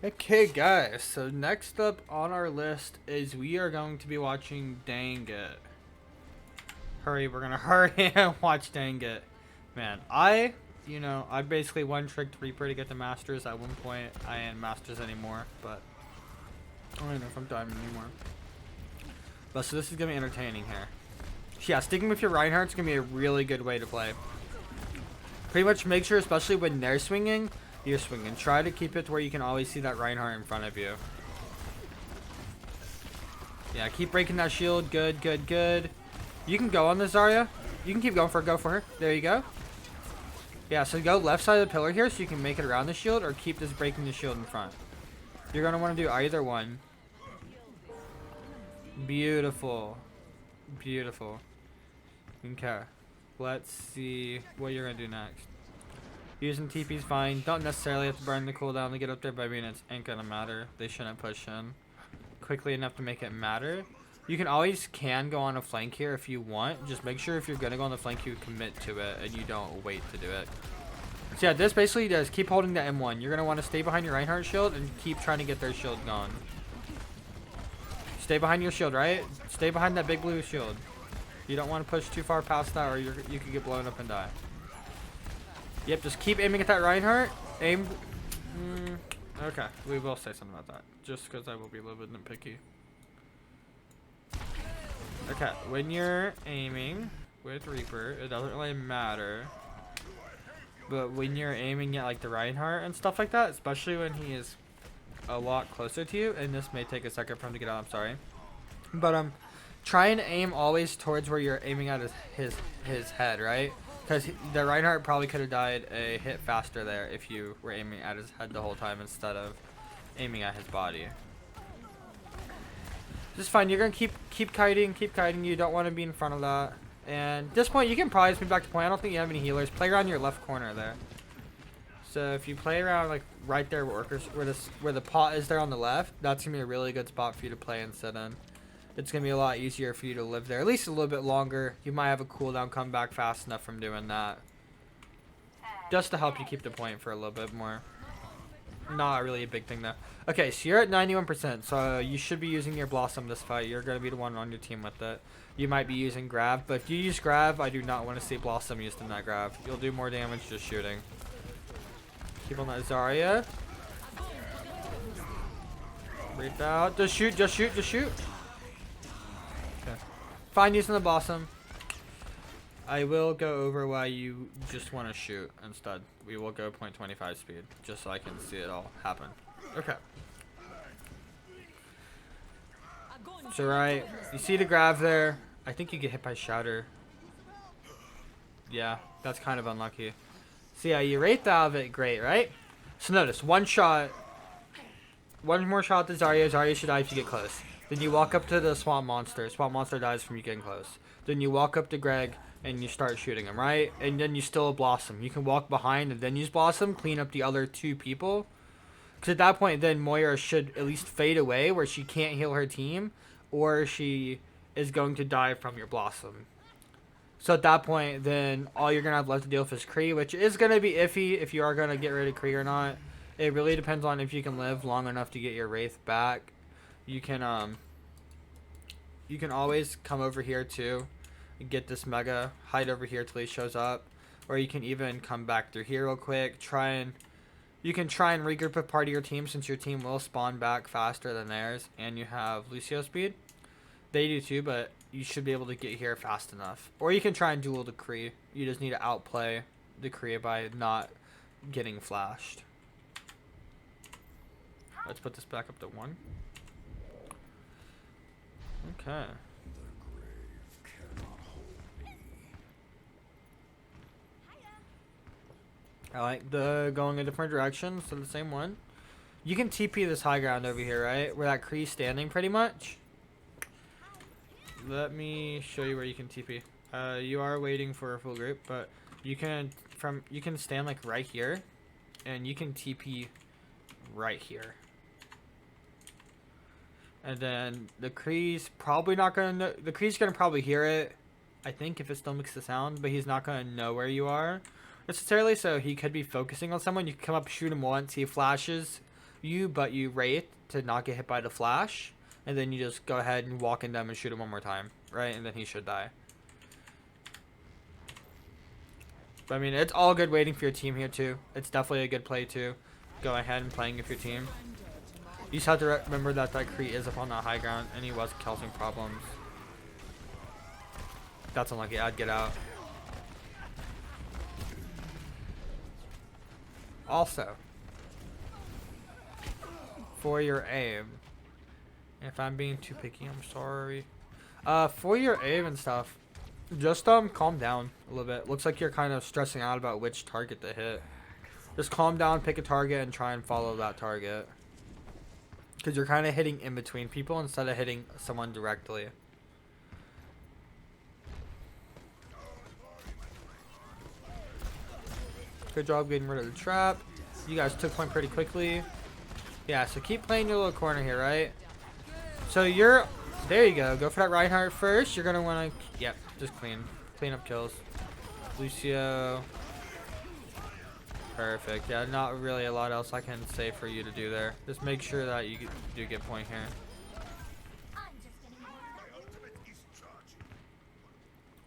Okay guys, so next up on our list is we are going to be watching Dangit. Hurry, we're gonna hurry and watch Dangit. Man, I basically one-tricked Reaper to get the Masters at one point. I ain't Masters anymore, but I don't know if I'm Diamond anymore. But so this is gonna be entertaining here. Yeah, sticking with your Reinhardt's gonna be a really good way to play. Pretty much make sure, especially when they're swinging, you're swinging. Try to keep it to where you can always see that Reinhardt in front of you. Yeah, keep breaking that shield. Good, good, good. You can go on the Zarya. You can keep going for it. Go for her. There you go. Yeah, so go left side of the pillar here so you can make it around the shield, or keep just breaking the shield in front. You're going to want to do either one. Beautiful. Beautiful. Okay. Let's see what you're going to do next. Using TP's fine. Don't necessarily have to burn the cooldown to get up there, but I mean, it ain't going to matter. They shouldn't push in quickly enough to make it matter. You can always go on a flank here if you want. Just make sure if you're going to go on the flank, you commit to it and you don't wait to do it. So yeah, this basically does keep holding the M1. You're going to want to stay behind your Reinhardt shield and keep trying to get their shield gone. Stay behind your shield, right? Stay behind that big blue shield. You don't want to push too far past that, or you could get blown up and die. Yep, just keep aiming at that Reinhardt. Aim. Okay, we will say something about that. Just because I will be a little bit nitpicky. Okay, when you're aiming with Reaper, it doesn't really matter. But when you're aiming at like the Reinhardt and stuff like that, especially when he is a lot closer to you, and this may take a second for him to get out, I'm sorry. But try and aim always towards where you're aiming at his head, right? Because the Reinhardt probably could have died a hit faster there if you were aiming at his head the whole time instead of aiming at his body. Just fine. You're gonna keep kiting. You don't want to be in front of that. And at this point, you can probably just move back to point. I don't think you have any healers. Play around your left corner there. So if you play around like right there where the pot is there on the left, that's gonna be a really good spot for you to play and sit in. It's going to be a lot easier for you to live there. At least a little bit longer. You might have a cooldown come back fast enough from doing that. Just to help you keep the point for a little bit more. Not really a big thing though. Okay, so you're at 91%. So you should be using your Blossom this fight. You're going to be the one on your team with it. You might be using Grav. But if you use Grav, I do not want to see Blossom used in that Grav. You'll do more damage just shooting. Keep on that Zarya. Breathe out. Just shoot, just shoot, just shoot. Fine using the Blossom. I will go over why you just want to shoot instead. We will go 0.25 speed just so I can see it all happen. Okay. So right, you see the Grav there. I think you get hit by Shatter. Yeah, that's kind of unlucky. So yeah, you rate out of it, great, right? So notice, one more shot to Zarya. Zarya should die if you get close. Then you walk up to the Swamp Monster. Swamp Monster dies from you getting close. Then you walk up to Greg and you start shooting him, right? And then you still Blossom. You can walk behind and then use Blossom, clean up the other two people. Because at that point, then Moira should at least fade away where she can't heal her team, or she is going to die from your Blossom. So at that point, then all you're going to have left to deal with is Kree, which is going to be iffy if you are going to get rid of Kree or not. It really depends on if you can live long enough to get your Wraith back. You can always come over here too and get this Mega, hide over here till he shows up, or you can even come back through here real quick. You can try and regroup with part of your team, since your team will spawn back faster than theirs, and you have Lucio speed. They do too, but you should be able to get here fast enough. Or you can try and duel the Kree. You just need to outplay the Kree by not getting flashed. Let's put this back up to 1. Okay. I like the going in different directions, so the same one. You can TP this high ground over here, right? Where that Kree's standing pretty much. Let me show you where you can TP. You are waiting for a full group, but you can stand like right here, and you can TP right here. And then the Kree's probably not going to know. The Kree's going to probably hear it, I think, if it still makes the sound. But he's not going to know where you are necessarily. So he could be focusing on someone. You can come up, shoot him once. He flashes. you, but you wraith to not get hit by the flash, and then you just go ahead and walk into him and shoot him one more time, right? And then he should die. But I mean, it's all good waiting for your team here too. It's definitely a good play too. Go ahead and playing with your team. You just have to remember that that Kree is up on the high ground, and he was causing problems. That's unlucky. I'd get out. Also, for your aim, if I'm being too picky, I'm sorry. For your aim and stuff, just calm down a little bit. Looks like you're kind of stressing out about which target to hit. Just calm down, pick a target, and try and follow that target. Because you're kind of hitting in between people instead of hitting someone directly. Good job getting rid of the trap. You guys took point pretty quickly. Yeah, so keep playing your little corner here, right? So you're... There you go. Go for that Reinhardt first. You're going to want to... Yep, just clean up kills. Lucio. Perfect. Yeah, not really a lot else I can say for you to do there. Just make sure that you do get point here.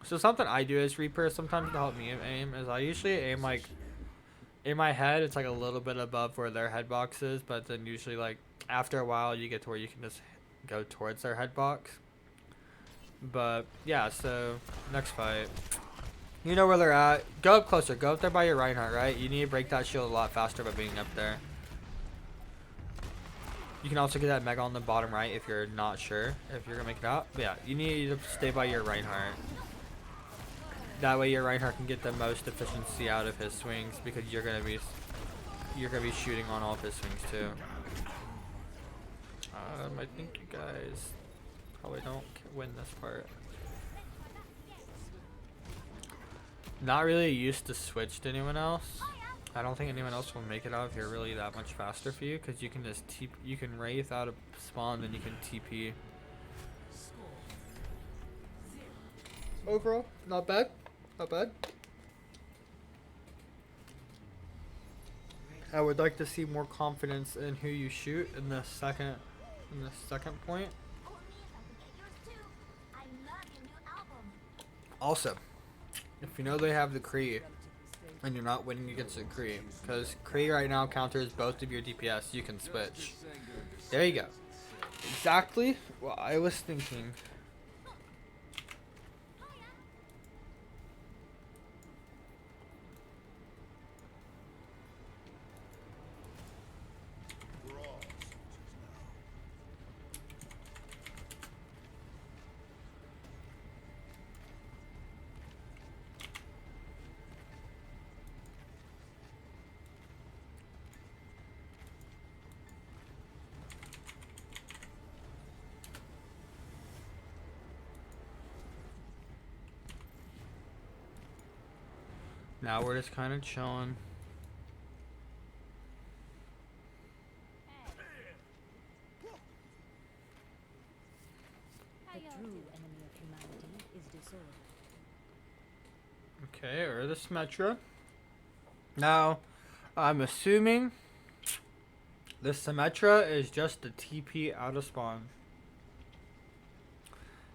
So something I do as Reaper sometimes to help me aim is I usually aim like... In my head, it's like a little bit above where their head box is, but then usually like after a while you get to where you can just go towards their head box. But yeah, so next fight. You know where they're at. Go up closer. Go up there by your Reinhardt, right? You need to break that shield a lot faster by being up there. You can also get that Mega on the bottom right if you're not sure if you're going to make it out. But yeah, you need to stay by your Reinhardt. That way your Reinhardt can get the most efficiency out of his swings because you're gonna be shooting on all of his swings too. I think you guys probably don't win this part. Not really used to switch to anyone else. I don't think anyone else will make it out of here really that much faster for you because you can just you can wraith out of spawn, then you can TP. Overall, not bad. Not bad. I would like to see more confidence in who you shoot in the second point. Also, if you know they have the Kree and you're not winning against the Kree, because Kree right now counters both of your DPS, you can switch. There you go. Exactly what I was thinking. Now we're just kind of chilling. Okay, or the Symmetra. Now, I'm assuming the Symmetra is just a TP out of spawn.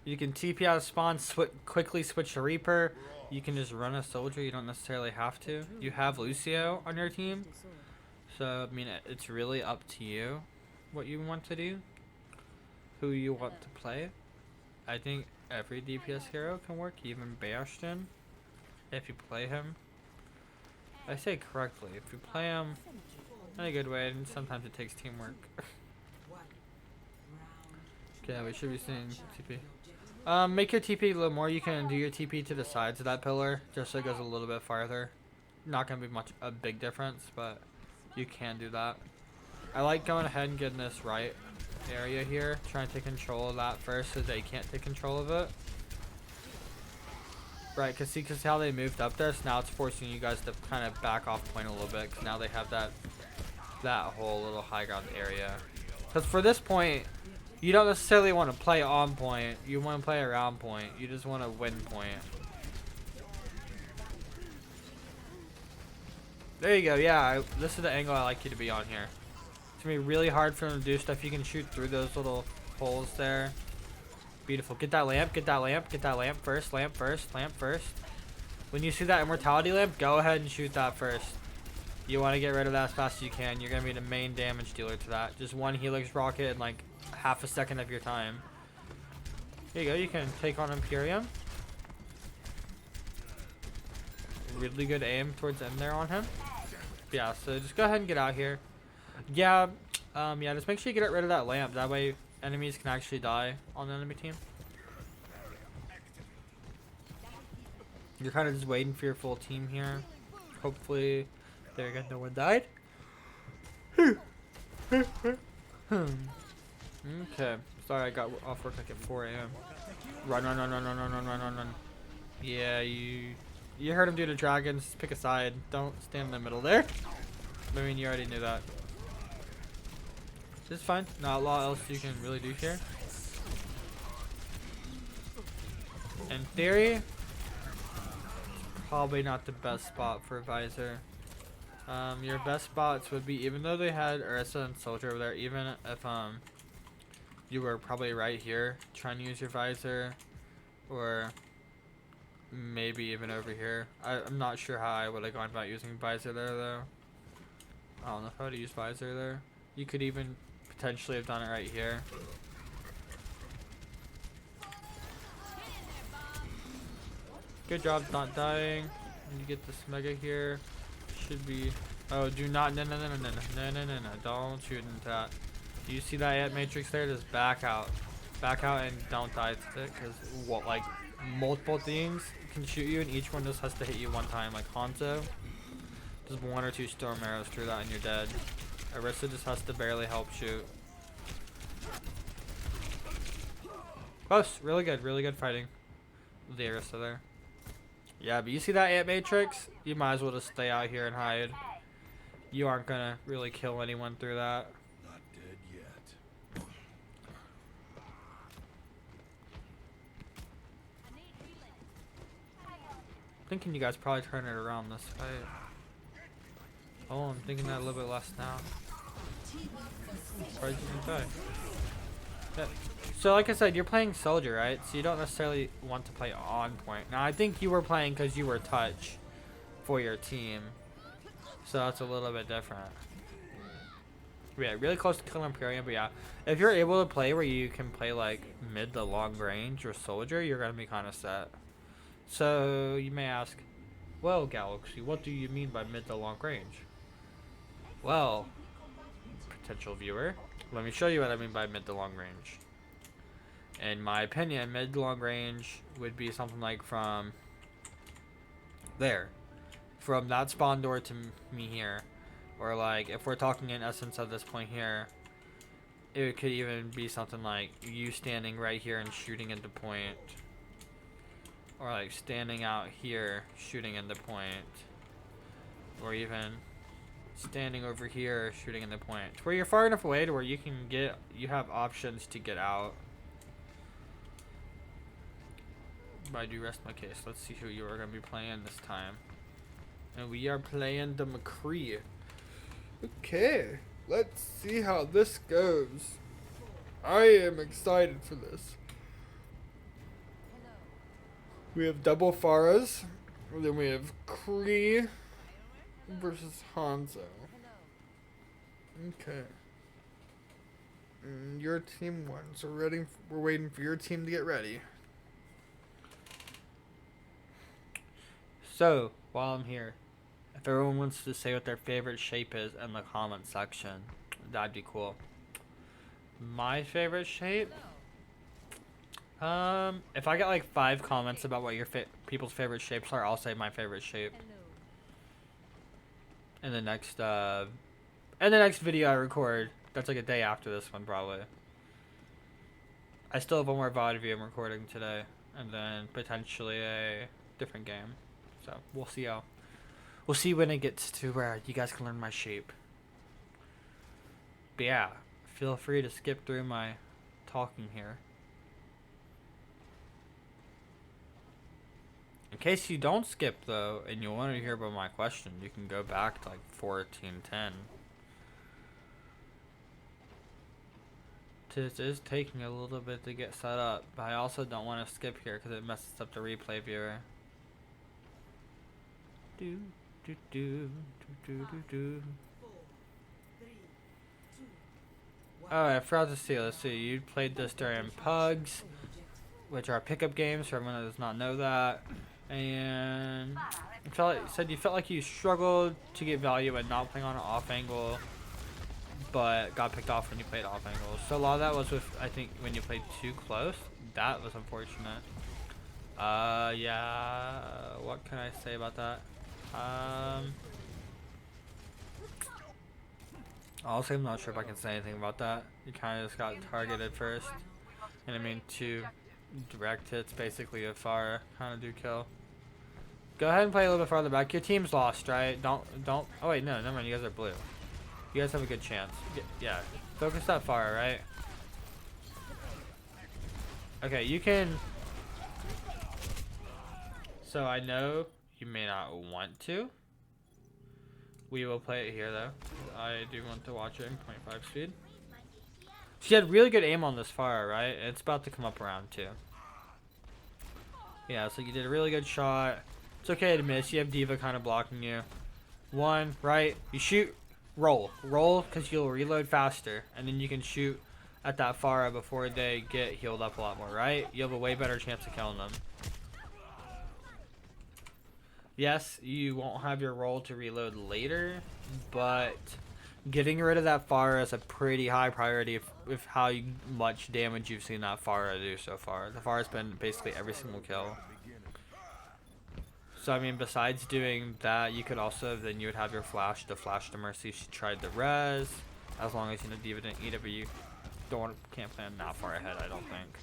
You can TP out of spawn, quickly switch to Reaper. You can just run a soldier. You don't necessarily have to. You have Lucio on your team. So, I mean, it's really up to you what you want to do. Who you want to play. I think every DPS hero can work, even Bastion. If you play him. I say correctly. If you play him in a good way, and sometimes it takes teamwork. Okay, we should be seeing TP. Make your TP a little more. You can do your TP to the sides of that pillar, just so it goes a little bit farther. Not gonna be a big difference, but you can do that. I like going ahead and getting this right area here. Trying to take control of that first, so they can't take control of it. Right, cause how they moved up there, so now it's forcing you guys to kind of back off point a little bit, cause now they have that whole little high ground area. Cause for this point, you don't necessarily want to play on point. You want to play around point. You just want to win point. There you go. Yeah, this is the angle I like you to be on here. So gonna be really hard for them to do stuff. You can shoot through those little holes there. Beautiful. Get that lamp, get that lamp, get that lamp first, lamp first, lamp first. When you see that immortality lamp, go ahead and shoot that first. You want to get rid of that as fast as you can. You're going to be the main damage dealer to that. Just one Helix rocket in like half a second of your time. Here you go. You can take on Imperium. Really good aim towards the end there on him. Yeah, so just go ahead and get out here. Yeah, yeah, just make sure you get rid of that lamp. That way enemies can actually die on the enemy team. You're kind of just waiting for your full team here. Hopefully, there again, no one died. Okay. Sorry, I got off work like at 4 a.m. Run, run, run, run, run, run, run, run, run, run. Yeah, you heard him do the dragons. Pick a side. Don't stand in the middle there. I mean, you already knew that. It's fine. Not a lot else you can really do here. In theory, probably not the best spot for Visor. Your best spots would be, even though they had Ursa and Soldier over there, even if you were probably right here trying to use your Visor, or maybe even over here. I'm not sure how I would have gone about using Visor there though. I don't know how to use Visor there. You could even potentially have done it right here. Good job not dying. You get this mega here. Should be. Oh, do not. No, no, no, no, no, no, no, no, no. Don't shoot into that. Do you see that ant matrix there? Just back out. Back out and don't die to it. Because what, like, multiple things can shoot you and each one just has to hit you one time. Like Hanzo. Just 1 or 2 storm arrows through that and you're dead. Arissa just has to barely help shoot. Close. Really good fighting. The Arissa there. Yeah, but you see that ant matrix? You might as well just stay out here and hide. You aren't gonna really kill anyone through that. Not dead yet. Thinking you guys probably turn it around this fight. Oh, I'm thinking that a little bit less now. Surprised you didn't die. Yeah. So like I said, you're playing Soldier, right? So you don't necessarily want to play on point. Now I think you were playing because you were touch for your team. So that's a little bit different. Yeah, really close to kill Imperium, but yeah. If you're able to play where you can play like mid to long range or Soldier, you're going to be kind of set. So you may ask, well Galaxy, what do you mean by mid to long range? Well, potential viewer, let me show you what I mean by mid to long range. In my opinion, mid to long range would be something like from there. From that spawn door to me here. Or like, if we're talking in essence of this point here, it could even be something like you standing right here and shooting into point. Or like standing out here, shooting into point. Or even standing over here, shooting into point. To where you're far enough away to where you can get, you have options to get out. But I do rest my case. Let's see who you are going to be playing this time. And we are playing the McCree. Okay, let's see how this goes. I am excited for this. We have double Faras. And then we have Kree versus Hanzo. Okay. And your team won, so we're waiting for your team to get ready. So, while I'm here, if everyone wants to say what their favorite shape is in the comment section, that'd be cool. My favorite shape? If I get like 5 comments about what your people's favorite shapes are, I'll say my favorite shape. In the next video I record. That's like a day after this one, probably. I still have one more VOD video I'm recording today, and then potentially a different game. So we'll see how. We'll see when it gets to where you guys can learn my shape. But yeah, feel free to skip through my talking here. In case you don't skip though, and you want to hear about my question, you can go back to like 14:10. This is taking a little bit to get set up, but I also don't want to skip here because it messes up the replay viewer. Do do do do do do. Oh, I forgot to see. Let's see. You played this during Pugs, which are pickup games for everyone that does not know that. And you said you felt like you struggled to get value when not playing on an off angle, but got picked off when you played off angles. So a lot of that was with, I think, when you played too close. That was unfortunate. Yeah. What can I say about that? Honestly, I'm not sure if I can say anything about that. You kind of just got targeted first, and I mean, two direct hits, basically a fire kind of do kill. Go ahead and play a little bit farther back. Your team's lost, right? Don't. Oh wait, no, never mind. You guys are blue. You guys have a good chance. Yeah, focus that fire, right? Okay, you can. So I know you may not want to. We will play it here though. I do want to watch it in 0.5 speed. She had really good aim on this fire, right? It's about to come up around too. Yeah, so you did a really good shot. It's okay to miss. You have Diva kind of blocking you. One, right? You shoot, roll. Roll because you'll reload faster. And then you can shoot at that fire before they get healed up a lot more, right? You have a way better chance of killing them. Yes, you won't have your roll to reload later, but getting rid of that fire is a pretty high priority with how much damage you've seen that fire do so far. The fire has been basically every single kill. So I mean, besides doing that, you could also, then you would have your flash to Mercy if she tried the res, as long as you know Diva didn't eat it, but you can't plan that far ahead, I don't think.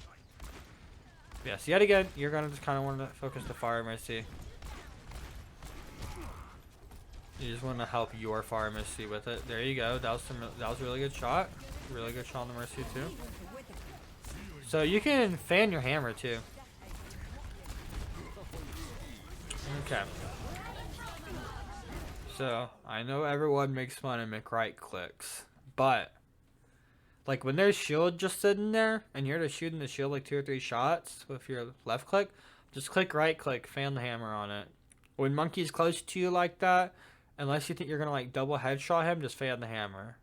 Yes, yet again, you're gonna just kind of want to focus the fire Mercy. You just want to help your fire Mercy with it. There you go. That was a really good shot. Really good shot on the Mercy too. So you can fan your hammer too. Okay. So I know everyone makes fun of right clicks, but like when there's shield just sitting there and you're just shooting the shield like 2 or 3 shots with your left click, just click right click, fan the hammer on it. When Monkey's close to you like that, unless you think you're gonna like double headshot him, just fan the hammer.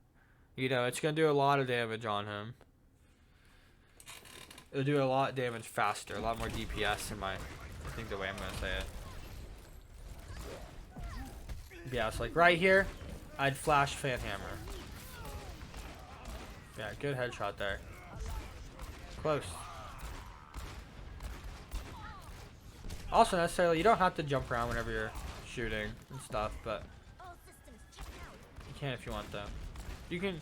You know, it's gonna do a lot of damage on him. It'll do a lot of damage faster, a lot more DPS in my, I think the way I'm gonna say it. Yeah, so like right here, I'd flash fan hammer. Yeah, good headshot there. Close. Also necessarily, you don't have to jump around whenever you're shooting and stuff, but you can if you want though. You can,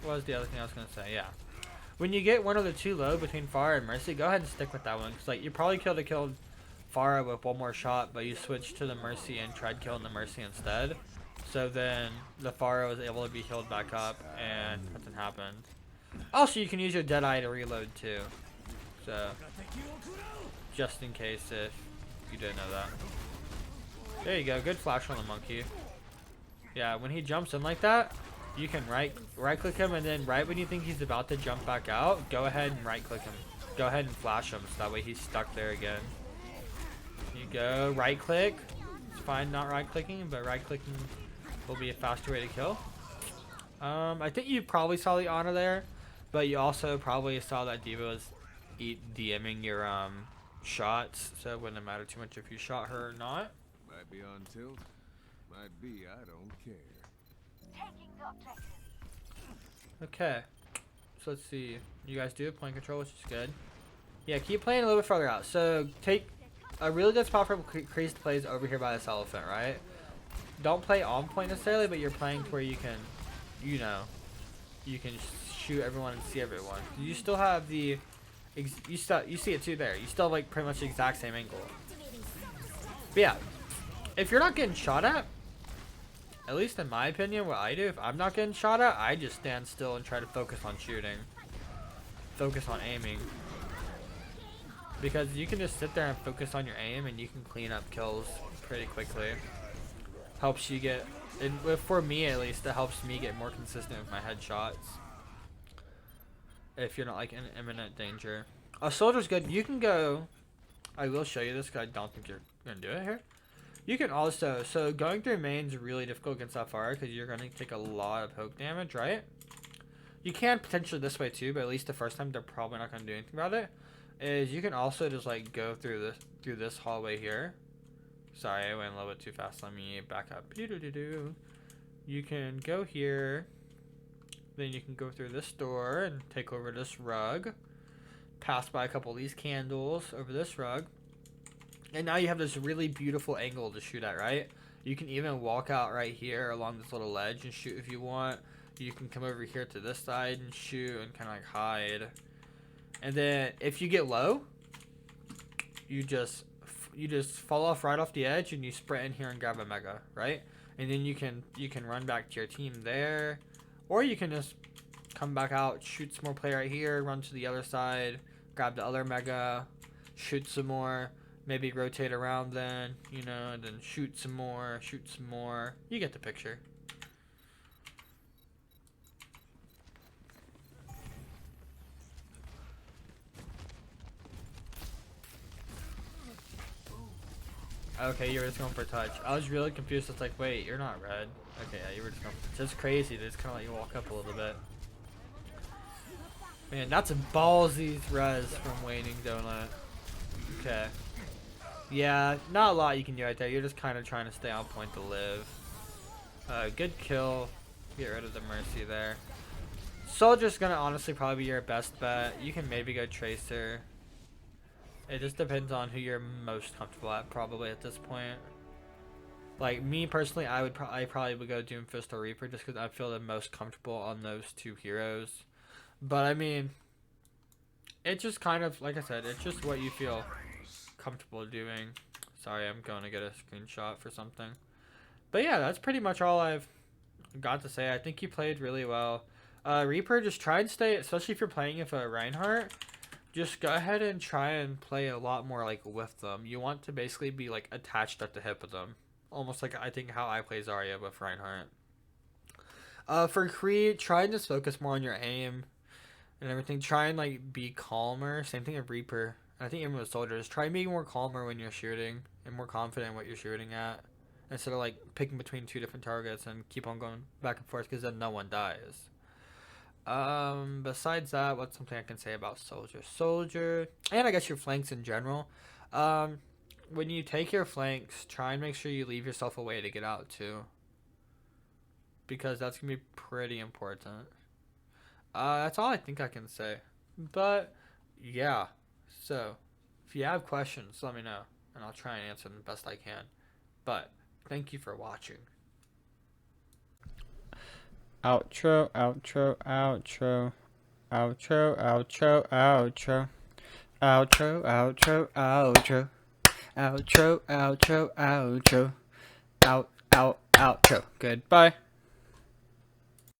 what was the other thing I was gonna say? Yeah. When you get one of the two low between Pharah and Mercy, go ahead and stick with that one. Cause like you probably could have killed Pharah with one more shot, but you switched to the Mercy and tried killing the Mercy instead. So then the Pharah was able to be healed back up and nothing happened. Also, you can use your Deadeye to reload too. So, just in case if you didn't know that. There you go, good flash on the Monkey. Yeah, when he jumps in like that, you can right click him, and then right when you think he's about to jump back out, go ahead and right click him. Go ahead and flash him so that way he's stuck there again. You go, right click. It's fine not right clicking, but right clicking will be a faster way to kill. I think you probably saw the honor there, but you also probably saw that Diva was DMing your shots, so it wouldn't matter too much if you shot her or not. Might be on tilt. Might be, I don't care. Okay. So let's see. You guys do have point control, which is good. Yeah, keep playing a little bit further out. So take a really good spot for creased plays over here by this elephant, right? Don't play on point necessarily, but you're playing to where you can, you know, you can shoot everyone and see everyone. You still have the, you see it too there. You still have like pretty much the exact same angle. But yeah, if you're not getting shot at least in my opinion, what I do, if I'm not getting shot at, I just stand still and try to focus on shooting. Focus on aiming. Because you can just sit there and focus on your aim and you can clean up kills pretty quickly. Helps you get, for me at least, it helps me get more consistent with my headshots. if you're not like in imminent danger. A soldier's good. You can go. I will show you this because I don't think you're gonna do it here. You can also, so going through main's really difficult against that fire because you're gonna take a lot of poke damage, right? You can potentially this way too, but at least the first time they're probably not gonna do anything about it. Is you can also just like go through this hallway here. Sorry, I went a little bit too fast. Let me back up. You can go here. Then you can go through this door and take over this rug. Pass by a couple of these candles over this rug. And now you have this really beautiful angle to shoot at, right? You can even walk out right here along this little ledge and shoot if you want. You can come over here to this side and shoot and kind of like hide. And then if you get low, you just fall off right off the edge and you sprint in here and grab a mega, right? And then you can run back to your team there, or you can just come back out, shoot some more play right here, run to the other side, grab the other mega, shoot some more, maybe rotate around then, you know, and then shoot some more. You get the picture. Okay, you were just going for touch. I was really confused. It's like, wait, you're not red. Okay, yeah, you were just going for touch. It's crazy. They just kind of let you walk up a little bit. Man, that's a ballsy res from Waning Donut. Okay. Yeah, not a lot you can do right there. You're just kind of trying to stay on point to live. Good kill. Get rid of the Mercy there. Soldier's gonna honestly probably be your best bet. You can maybe go Tracer. It just depends on who you're most comfortable at, probably at this point. Like me personally, I probably would go Doomfist or Reaper just because I feel the most comfortable on those two heroes. But I mean, it's just kind of like I said, it's just what you feel comfortable doing. Sorry, I'm going to get a screenshot for something. But yeah, that's pretty much all I've got to say. I think you played really well. Reaper, just try and stay, especially if you're playing with a Reinhardt. Just go ahead and try and play a lot more like with them. You want to basically be like attached at the hip of them. Almost like I think how I play Zarya with Reinhardt. For Creed, try and just focus more on your aim and everything. Try and like be calmer. Same thing with Reaper. I think even with soldiers, try being more calmer when you're shooting and more confident in what you're shooting at. Instead of like picking between two different targets and keep on going back and forth because then no one dies. Besides that, what's something I can say about Soldier, and I guess your flanks in general. When you take your flanks, try and make sure you leave yourself a way to get out too, because that's gonna be pretty important. That's all I think I can say. But yeah, so if you have questions, let me know, and I'll try and answer them the best I can. But thank you for watching. Outro, outro, outro, outro, outro, outro, outro, outro, outro, outro, outro, outro, outro, outro. Goodbye.